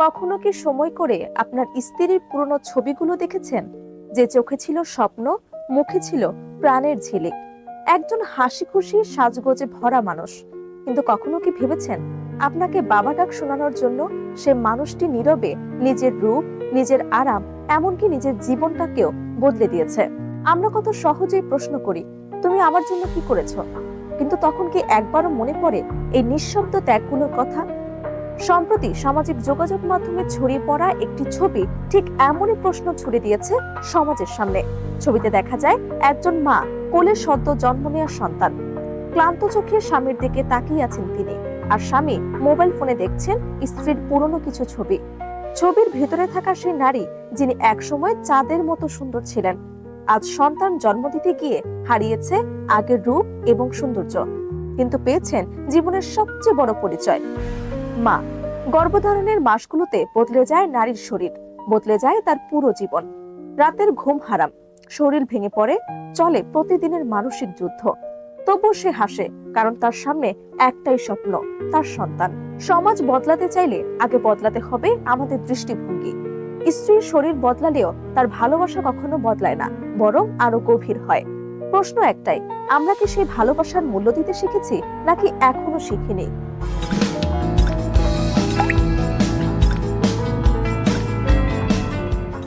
কখনো কি সময় করে আপনার স্ত্রীর পুরনো ছবিগুলো দেখেছেন? যে চোখে ছিল স্বপ্ন, মুখে ছিল প্রাণের ঝিলিক, একজন হাসি খুশি সাজগোজে ভরা মানুষ। কিন্তু কখনো কি ভেবেছেন আপনাকে বাবা ডাক শোনানোর জন্য সে মানুষটি নীরবে নিজের রূপ, নিজের আরাম, এমনকি নিজের জীবনটাকেও বদলে দিয়েছে? আমরা কত সহজেই প্রশ্ন করি, তুমি আমার জন্য কি করেছো? কিন্তু তখন কি একবারও মনে পড়ে এই নিঃশব্দ ত্যাগগুলোর কথা? সম্প্রতি সামাজিক যোগাযোগ মাধ্যমে ছড়িয়ে পড়া একটি ছবি ঠিক এমনই প্রশ্ন ছুড়ে দিয়েছে সমাজের সামনে। ছবিতে দেখা যায় একজন মা কোলে সদ্য জন্ম নেওয়া সন্তান, ক্লান্ত চোখে স্বামীর দিকে তাকিয়ে আছেন তিনি, আর স্বামী মোবাইল ফোনে দেখছেন স্ত্রীর পুরনো কিছু ছবি। ছবির ভেতরে থাকা সেই নারী যিনি একসময় চাঁদের মতো সুন্দর ছিলেন, আজ সন্তান জন্ম দিতে গিয়ে হারিয়েছে আগের রূপ এবং সৌন্দর্য, কিন্তু পেয়েছেন জীবনের সবচেয়ে বড় পরিচয়, মা। গর্ভধারণের মাসগুলোতে বদলে যায় নারীর শরীর, বদলে যায় তার পুরো জীবন। রাতের ঘুম হারাম, শরীর ভেঙে পড়ে, চলে প্রতিদিনের মানসিক যুদ্ধ। তবুও সে হাসে, কারণ তার সামনে একটাই স্বপ্ন, তার সন্তান। সমাজ বদলাতে চাইলে আগে বদলাতে হবে আমাদের দৃষ্টিভঙ্গি। স্ত্রীর শরীর বদলালেও তার ভালোবাসা কখনো বদলায় না, বরং আরো গভীর হয়। প্রশ্ন একটাই, আমরা কি সেই ভালোবাসার মূল্য দিতে শিখেছি, নাকি এখনো শিখিনি?